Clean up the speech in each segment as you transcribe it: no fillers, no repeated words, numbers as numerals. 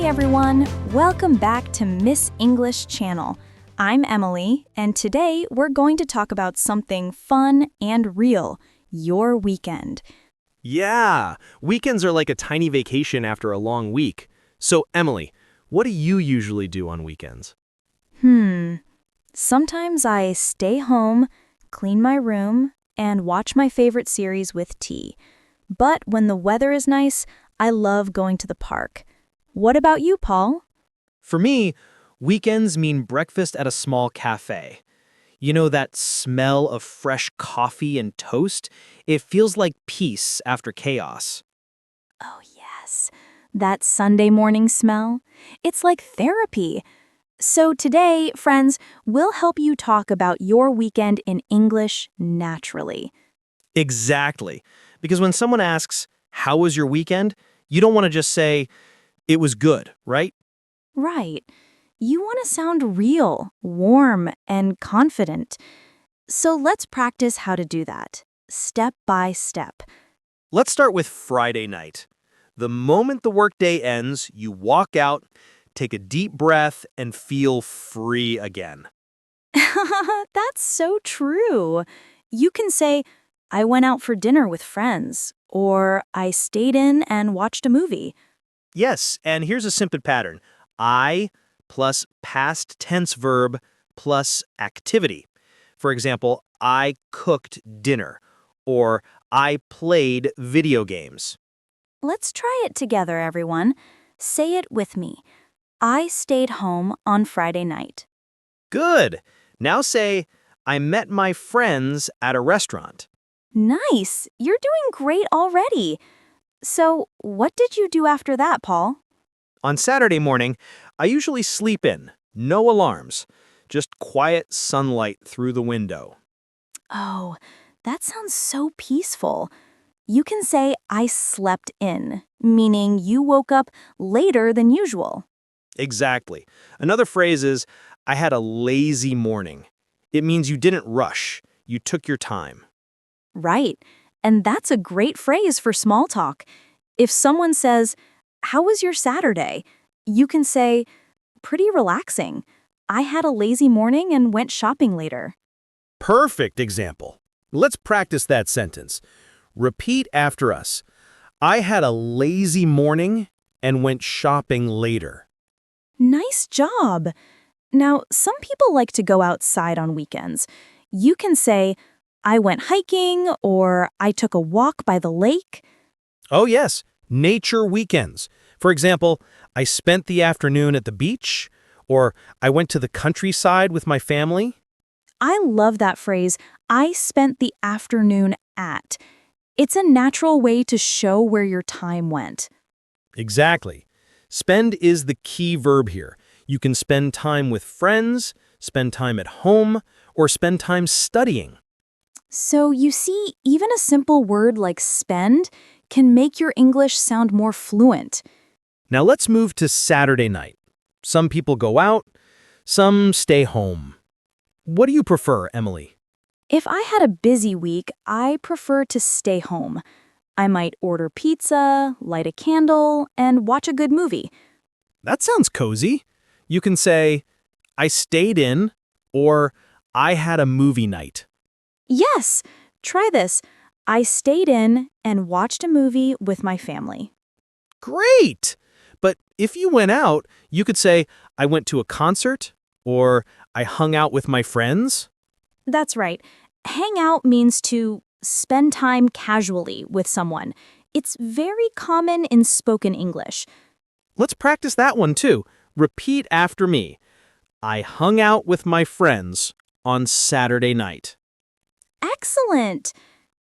everyone, welcome back to Miss English Channel. I'm Emily, and today we're going to talk about something fun and real, your weekend. Yeah, weekends are like a tiny vacation after a long week. So, Emily, what do you usually do on weekends? Sometimes I stay home, clean my room, and watch my favorite series with tea. But when the weather is nice, I love going to the park. What about you, Paul? For me, weekends mean breakfast at a small cafe. You know that smell of fresh coffee and toast? It feels like peace after chaos. Oh, yes. That Sunday morning smell. It's like therapy. So today, friends, we'll help you talk about your weekend in English naturally. Exactly. Because when someone asks, "How was your weekend?" you don't want to just say, "It was good," right? Right. You want to sound real, warm, and confident. So let's practice how to do that, step by step. Let's start with Friday night. The moment the workday ends, you walk out, take a deep breath, and feel free again. That's so true. You can say, I went out for dinner with friends, or I stayed in and watched a movie. Yes, and here's a simple pattern. I plus past tense verb plus activity. For example, I cooked dinner, or I played video games. Let's try it together, everyone. Say it with me. I stayed home on Friday night. Good. Now say, I met my friends at a restaurant. Nice! You're doing great already. So, what did you do after that, Paul? On Saturday morning, I usually sleep in, no alarms, just quiet sunlight through the window. Oh, that sounds so peaceful. You can say, I slept in, meaning you woke up later than usual. Exactly. Another phrase is, I had a lazy morning. It means you didn't rush, you took your time. Right. And that's a great phrase for small talk. If someone says, How was your Saturday? You can say, Pretty relaxing. I had a lazy morning and went shopping later. Perfect example. Let's practice that sentence. Repeat after us. I had a lazy morning and went shopping later. Nice job. Now, some people like to go outside on weekends. You can say, I went hiking or I took a walk by the lake. Oh yes, nature weekends. For example, I spent the afternoon at the beach, or I went to the countryside with my family. I love that phrase, I spent the afternoon at. It's a natural way to show where your time went. Exactly. Spend is the key verb here. You can spend time with friends, spend time at home, or spend time studying. So you see, even a simple word like spend can make your English sound more fluent. Now let's move to Saturday night. Some people go out, some stay home. What do you prefer, Emily? If I had a busy week, I prefer to stay home. I might order pizza, light a candle, and watch a good movie. That sounds cozy. You can say, I stayed in, or I had a movie night. Yes, try this. I stayed in and watched a movie with my family. Great! But if you went out, you could say, I went to a concert, or I hung out with my friends. That's right. Hang out means to spend time casually with someone. It's very common in spoken English. Let's practice that one too. Repeat after me. I hung out with my friends on Saturday night. Excellent!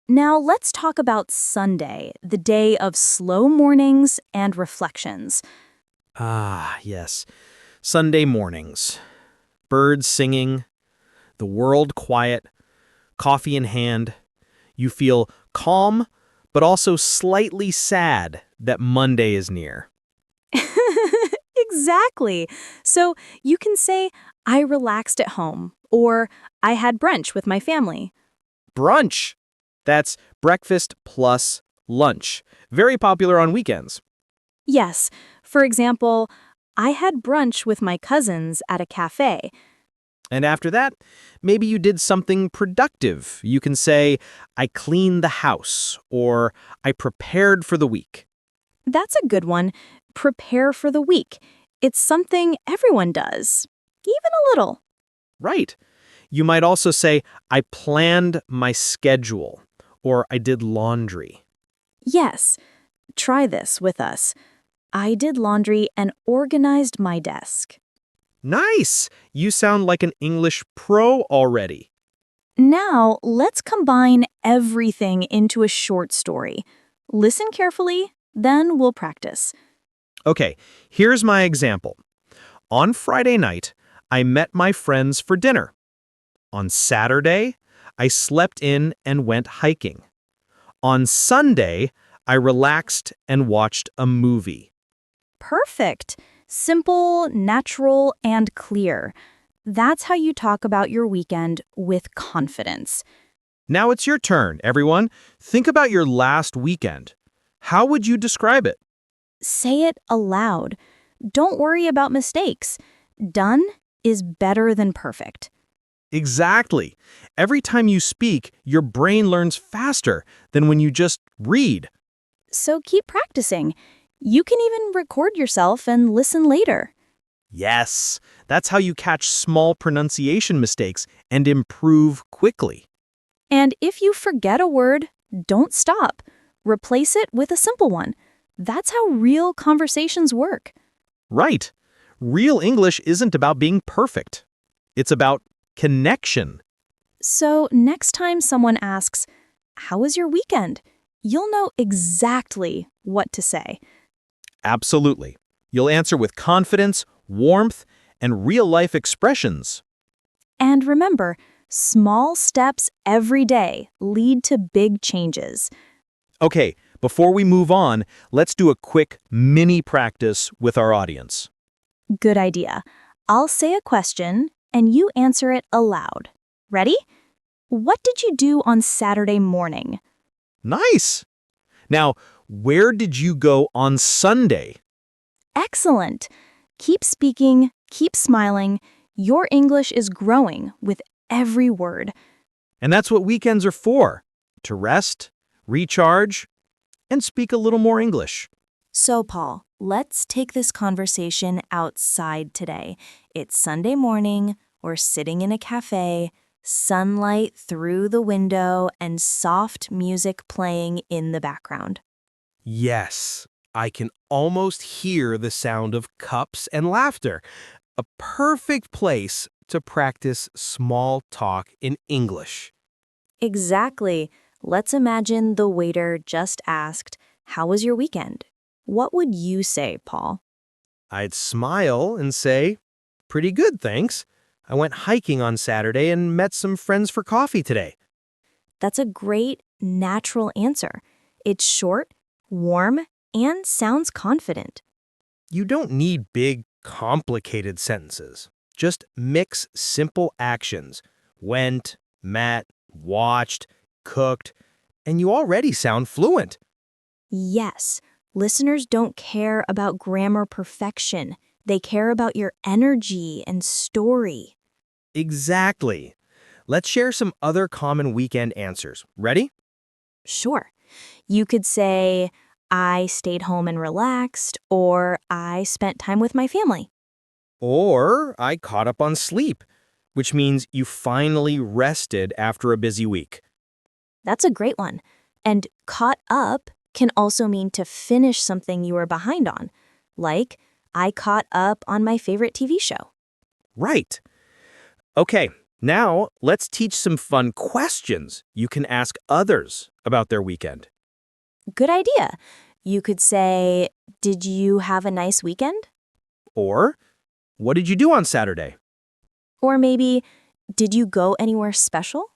Now let's talk about Sunday, the day of slow mornings and reflections. Ah, yes. Sunday mornings. Birds singing, the world quiet, coffee in hand. You feel calm, but also slightly sad that Monday is near. Exactly. So you can say, I relaxed at home, or I had brunch with my family. Brunch. That's breakfast plus lunch. Very popular on weekends. Yes. For example, I had brunch with my cousins at a cafe. And after that, maybe you did something productive. You can say, I cleaned the house, or I prepared for the week. That's a good one. Prepare for the week. It's something everyone does, even a little. Right. You might also say, I planned my schedule, or I did laundry. Yes, try this with us. I did laundry and organized my desk. Nice! You sound like an English pro already. Now, let's combine everything into a short story. Listen carefully, then we'll practice. Okay, here's my example. On Friday night, I met my friends for dinner. On Saturday, I slept in and went hiking. On Sunday, I relaxed and watched a movie. Perfect. Simple, natural, and clear. That's how you talk about your weekend with confidence. Now it's your turn, everyone. Think about your last weekend. How would you describe it? Say it aloud. Don't worry about mistakes. Done is better than perfect. Exactly. Every time you speak, your brain learns faster than when you just read. So keep practicing. You can even record yourself and listen later. Yes, that's how you catch small pronunciation mistakes and improve quickly. And if you forget a word, don't stop. Replace it with a simple one. That's how real conversations work. Right. Real English isn't about being perfect. It's about connection. So next time someone asks, "How was your weekend?" you'll know exactly what to say. Absolutely. You'll answer with confidence, warmth, and real-life expressions. And remember, small steps every day lead to big changes. Okay, before we move on, let's do a quick mini practice with our audience. Good idea. I'll say a question and you answer it aloud. Ready? What did you do on Saturday morning? Nice! Now, where did you go on Sunday? Excellent. Keep speaking, keep smiling. Your English is growing with every word. And that's what weekends are for, to rest, recharge, and speak a little more English. So, Paul, let's take this conversation outside today. It's Sunday morning, we're sitting in a cafe, sunlight through the window, and soft music playing in the background. Yes, I can almost hear the sound of cups and laughter. A perfect place to practice small talk in English. Exactly. Let's imagine the waiter just asked, "How was your weekend?" What would you say, Paul? I'd smile and say, pretty good, thanks. I went hiking on Saturday and met some friends for coffee today. That's a great, natural answer. It's short, warm, and sounds confident. You don't need big, complicated sentences. Just mix simple actions. Went, met, watched, cooked, and you already sound fluent. Yes, listeners don't care about grammar perfection. They care about your energy and story. Exactly. Let's share some other common weekend answers. Ready? Sure. You could say, "I stayed home and relaxed," or "I spent time with my family." Or I caught up on sleep, which means you finally rested after a busy week. That's a great one. And caught up can also mean to finish something you were behind on. Like, I caught up on my favorite TV show. Right. Okay, now let's teach some fun questions you can ask others about their weekend. Good idea. You could say, "Did you have a nice weekend?" Or, what did you do on Saturday? Or maybe, "Did you go anywhere special?"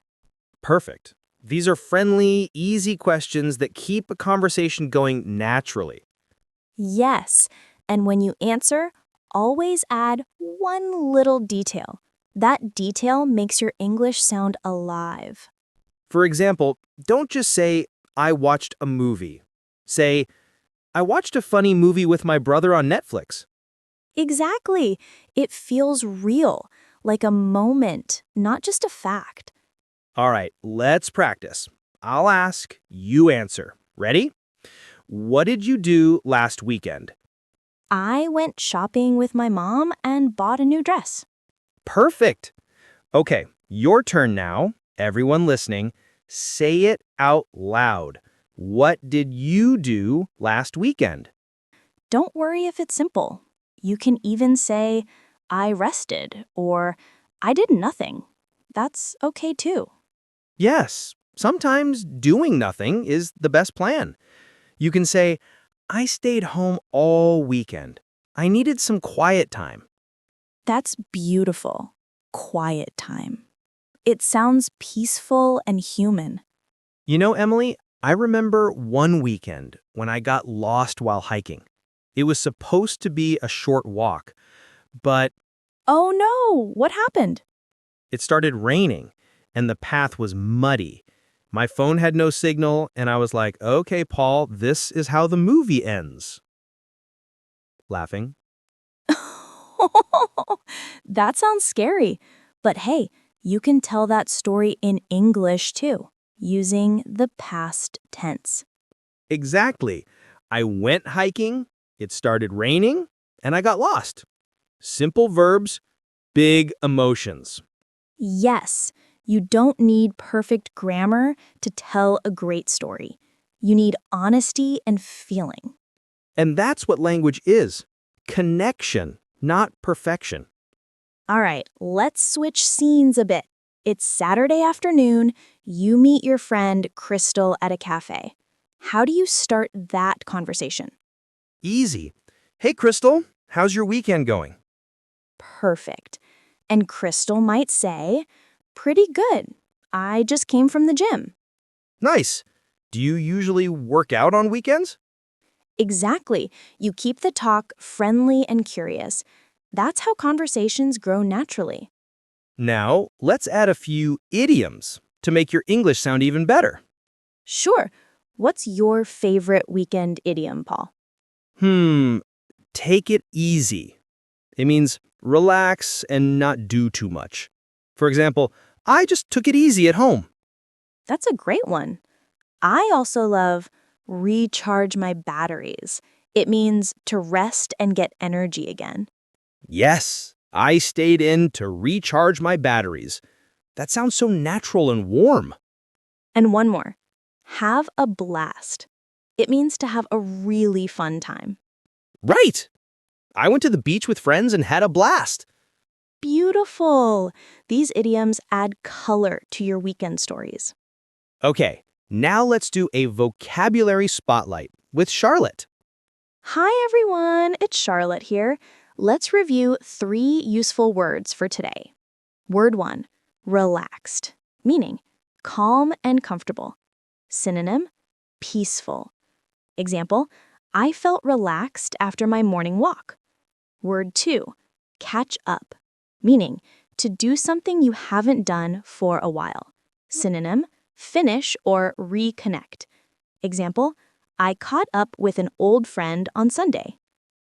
Perfect. These are friendly, easy questions that keep a conversation going naturally. Yes. And when you answer, always add one little detail. That detail makes your English sound alive. For example, don't just say, I watched a movie. Say, I watched a funny movie with my brother on Netflix. Exactly. It feels real, like a moment, not just a fact. All right, let's practice. I'll ask, you answer. Ready? What did you do last weekend? I went shopping with my mom and bought a new dress. Perfect. Okay, your turn now. Everyone listening, say it out loud. What did you do last weekend? Don't worry if it's simple. You can even say, I rested, or I did nothing. That's okay too. Yes, sometimes doing nothing is the best plan. You can say, I stayed home all weekend. I needed some quiet time. That's beautiful. Quiet time. It sounds peaceful and human. You know, Emily, I remember one weekend when I got lost while hiking. It was supposed to be a short walk, but Oh no, what happened? it started raining and the path was muddy. My phone had no signal, and I was like, okay, Paul, this is how the movie ends. Laughing. That sounds scary. But hey, you can tell that story in English too, using the past tense. Exactly. I went hiking, it started raining, and I got lost. Simple verbs, big emotions. Yes, you don't need perfect grammar to tell a great story. You need honesty and feeling. And that's what language is. Connection, not perfection. All right, let's switch scenes a bit. It's Saturday afternoon. You meet your friend Crystal at a cafe. How do you start that conversation? Easy. Hey, Crystal, how's your weekend going? Perfect. And Crystal might say, pretty good. I just came from the gym. Nice. Do you usually work out on weekends? Exactly. You keep the talk friendly and curious. That's how conversations grow naturally. Now, let's add a few idioms to make your English sound even better. Sure. What's your favorite weekend idiom, Paul? Hmm, take it easy. It means relax and not do too much. For example, I just took it easy at home. That's a great one. I also love recharge my batteries. It means to rest and get energy again. Yes, I stayed in to recharge my batteries. That sounds so natural and warm. And one more, have a blast. It means to have a really fun time. Right! I went to the beach with friends and had a blast. Beautiful. These idioms add color to your weekend stories. Okay, now let's do a vocabulary spotlight with Charlotte. Hi, everyone. It's Charlotte here. Let's review 3 useful words for today. Word 1, relaxed, meaning calm and comfortable. Synonym, peaceful. Example, I felt relaxed after my morning walk. Word 2, catch up, meaning to do something you haven't done for a while. Synonym, finish or reconnect. Example, I caught up with an old friend on Sunday.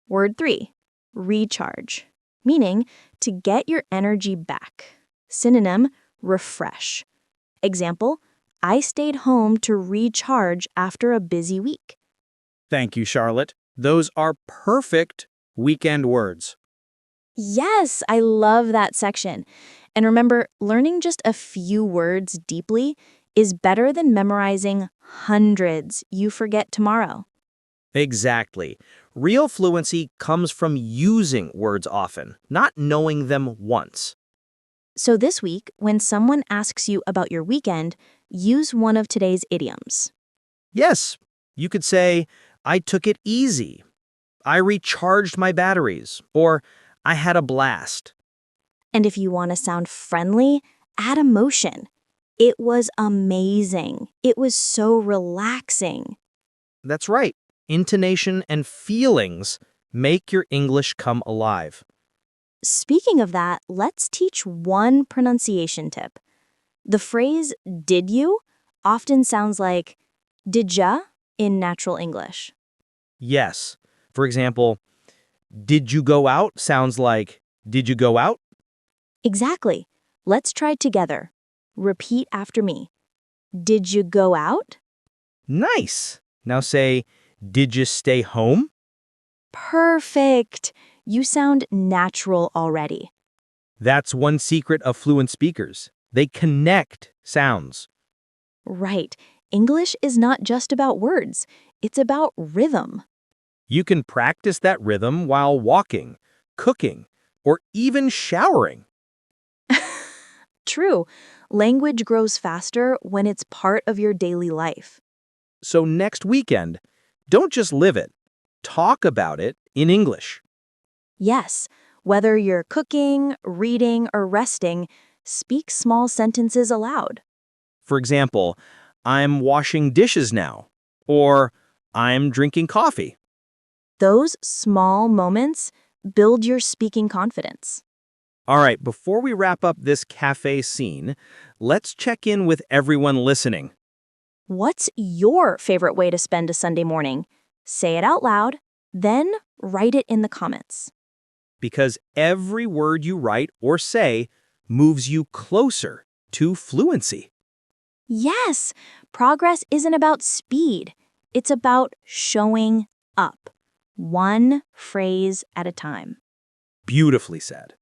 Word 3, recharge, meaning to get your energy back. Synonym, refresh. Example, I stayed home to recharge after a busy week. Thank you, Charlotte. Those are perfect weekend words. Yes, I love that section. And remember, learning just a few words deeply is better than memorizing hundreds you forget tomorrow. Exactly. Real fluency comes from using words often, not knowing them once. So this week, when someone asks you about your weekend, use one of today's idioms. Yes, you could say, I took it easy. I recharged my batteries. Or, I had a blast. And if you want to sound friendly, add emotion. It was amazing. It was so relaxing. That's right. Intonation and feelings make your English come alive. Speaking of that, let's teach one pronunciation tip. The phrase did you often sounds like Didja in natural English. Yes. For example, Did you go out sounds like, did you go out? Exactly. Let's try together. Repeat after me. Did you go out? Nice. Now say, did you stay home? Perfect. You sound natural already. That's one secret of fluent speakers. They connect sounds. Right. English is not just about words. It's about rhythm. You can practice that rhythm while walking, cooking, or even showering. True. Language grows faster when it's part of your daily life. So next weekend, don't just live it. Talk about it in English. Yes, whether you're cooking, reading, or resting, speak small sentences aloud. For example, I'm washing dishes now, or I'm drinking coffee. Those small moments build your speaking confidence. All right, before we wrap up this cafe scene, let's check in with everyone listening. What's your favorite way to spend a Sunday morning? Say it out loud, then write it in the comments. Because every word you write or say moves you closer to fluency. Yes, progress isn't about speed. It's about showing up, one phrase at a time. Beautifully said.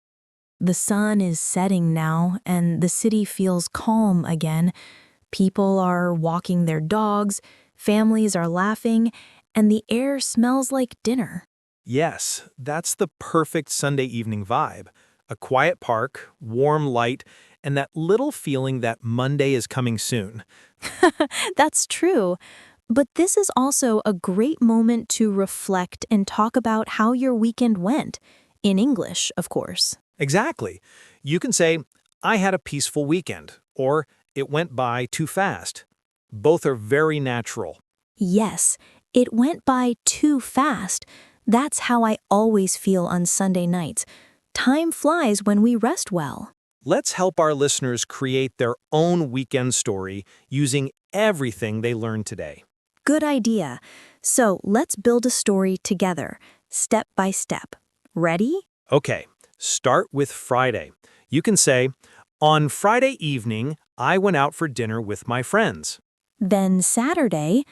The sun is setting now, and the city feels calm again. People are walking their dogs, families are laughing, and the air smells like dinner. Yes, that's the perfect Sunday evening vibe. A quiet park, warm light, and that little feeling that Monday is coming soon. That's true. But this is also a great moment to reflect and talk about how your weekend went. In English, of course. Exactly. You can say, I had a peaceful weekend, or it went by too fast. Both are very natural. Yes, it went by too fast. That's how I always feel on Sunday nights. Time flies when we rest well. Let's help our listeners create their own weekend story using everything they learned today. Good idea. So let's build a story together, step by step. Ready? Okay, start with Friday. You can say, on Friday evening, I went out for dinner with my friends. Then Saturday.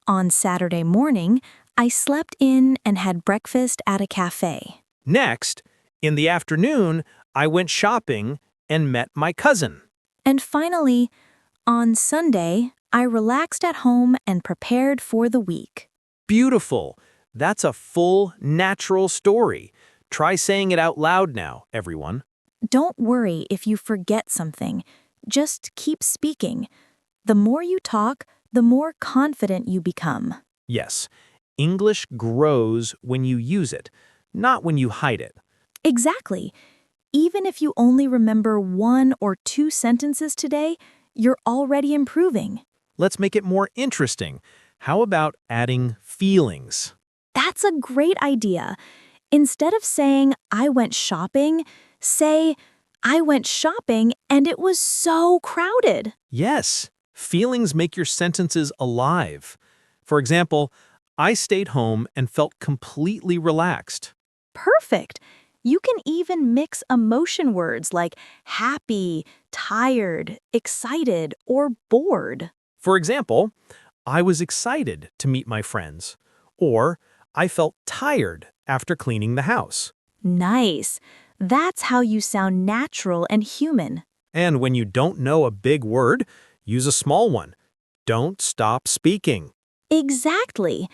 On Saturday morning, I slept in and had breakfast at a cafe. Next, in the afternoon, I went shopping and met my cousin. And finally, on Sunday, I relaxed at home and prepared for the week. Beautiful. That's a full, natural story. Try saying it out loud now, everyone. Don't worry if you forget something. Just keep speaking. The more you talk, the more confident you become. Yes, English grows when you use it, not when you hide it. Exactly. Even if you only remember 1 or 2 sentences today, you're already improving. Let's make it more interesting. How about adding feelings? That's a great idea. Instead of saying, I went shopping, say, I went shopping and it was so crowded. Yes, feelings make your sentences alive. For example, I stayed home and felt completely relaxed. Perfect. You can even mix emotion words like happy, tired, excited, or bored. For example, I was excited to meet my friends, or I felt tired after cleaning the house. Nice. That's how you sound natural and human. And when you don't know a big word, use a small one. Don't stop speaking. Exactly.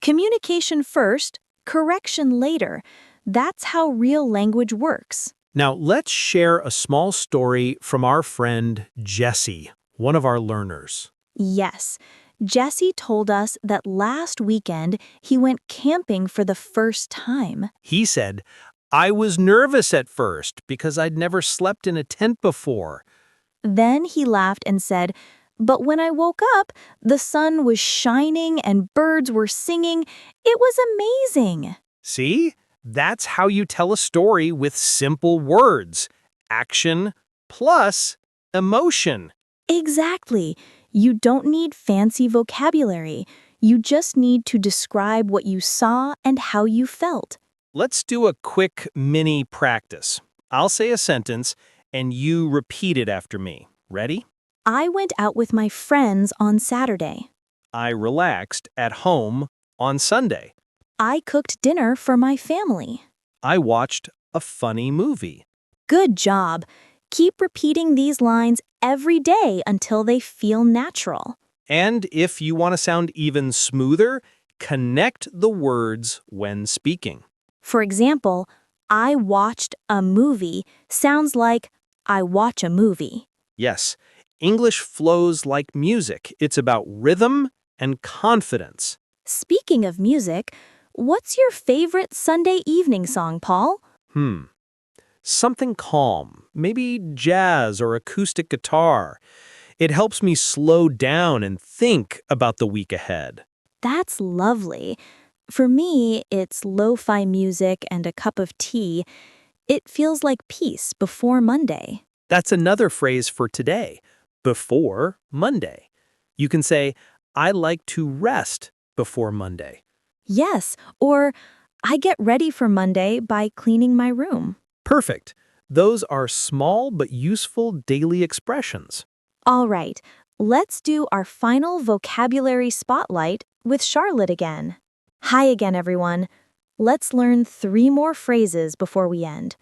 Communication first, correction later. That's how real language works. Now, let's share a small story from our friend Jessie, one of our learners. Yes. Jesse told us that last weekend he went camping for the first time. He said, I was nervous at first because I'd never slept in a tent before. Then he laughed and said, but when I woke up, the sun was shining and birds were singing. It was amazing. See? That's how you tell a story with simple words. Action plus emotion. Exactly. You don't need fancy vocabulary. You just need to describe what you saw and how you felt. Let's do a quick mini practice. I'll say a sentence, and you repeat it after me. Ready? I went out with my friends on Saturday. I relaxed at home on Sunday. I cooked dinner for my family. I watched a funny movie. Good job. Keep repeating these lines every day until they feel natural. And if you want to sound even smoother, connect the words when speaking. For example, I watched a movie sounds like I watch a movie. Yes, English flows like music. It's about rhythm and confidence. Speaking of music, what's your favorite Sunday evening song, Paul? Something calm, maybe jazz or acoustic guitar. It helps me slow down and think about the week ahead. That's lovely. For me, it's lo-fi music and a cup of tea. It feels like peace before Monday. That's another phrase for today, before Monday. You can say, I like to rest before Monday. Yes, or I get ready for Monday by cleaning my room. Perfect. Those are small but useful daily expressions. All right, let's do our final vocabulary spotlight with Charlotte again. Hi again, everyone. Let's learn 3 more phrases before we end.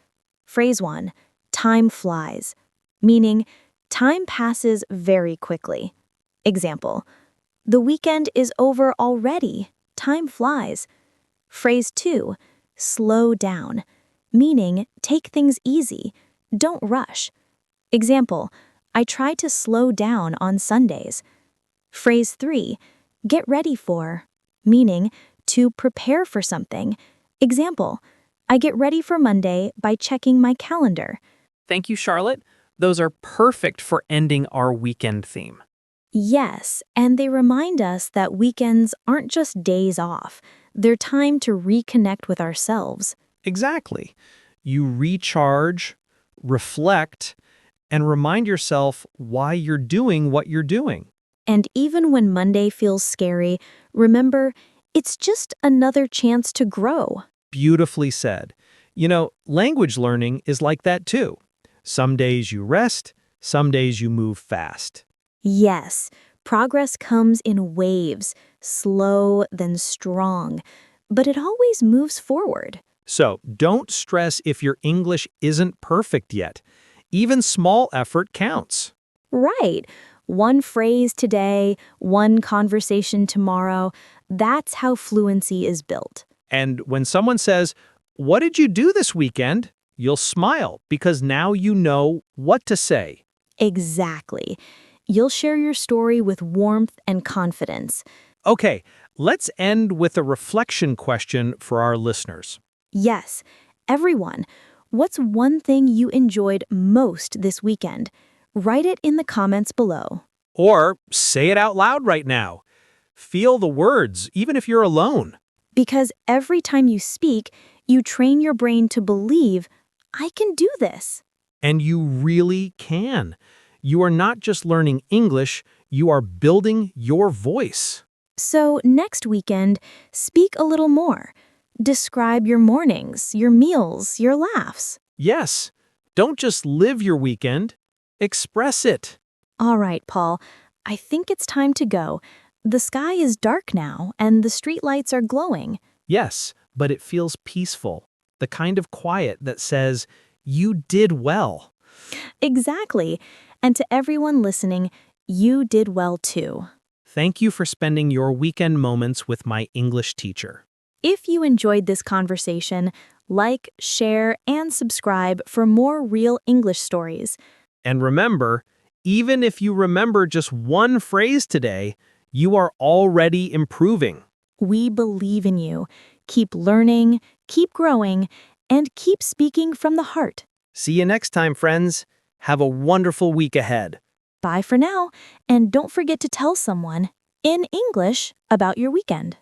Phrase 1, time flies, meaning time passes very quickly. Example, the weekend is over already. Time flies. Phrase 2, slow down, meaning take things easy. Don't rush. Example, I try to slow down on Sundays. Phrase 3, get ready for, meaning to prepare for something. Example, I get ready for Monday by checking my calendar. Thank you, Charlotte. Those are perfect for ending our weekend theme. Yes, and they remind us that weekends aren't just days off. They're time to reconnect with ourselves. Exactly. You recharge, reflect, and remind yourself why you're doing what you're doing. And even when Monday feels scary, remember, it's just another chance to grow. Beautifully said. You know, language learning is like that too. Some days you rest, some days you move fast. Yes, progress comes in waves, slow then strong, but it always moves forward. So don't stress if your English isn't perfect yet. Even small effort counts. Right. One phrase today, one conversation tomorrow. That's how fluency is built. And when someone says, "What did you do this weekend?" you'll smile because now you know what to say. Exactly. You'll share your story with warmth and confidence. Okay, let's end with a reflection question for our listeners. Yes, everyone, what's one thing you enjoyed most this weekend? Write it in the comments below. Or say it out loud right now. Feel the words, even if you're alone. Because every time you speak, you train your brain to believe, I can do this. And you really can. You are not just learning English, you are building your voice. So next weekend, speak a little more. Describe your mornings, your meals, your laughs. Yes, don't just live your weekend, express it. All right, Paul, I think it's time to go. The sky is dark now, and the streetlights are glowing. Yes, but it feels peaceful. The kind of quiet that says, you did well. Exactly. And to everyone listening, you did well too. Thank you for spending your weekend moments with my English teacher. If you enjoyed this conversation, like, share, and subscribe for more real English stories. And remember, even if you remember just one phrase today, you are already improving. We believe in you. Keep learning, keep growing, and keep speaking from the heart. See you next time, friends. Have a wonderful week ahead. Bye for now, and don't forget to tell someone in English about your weekend.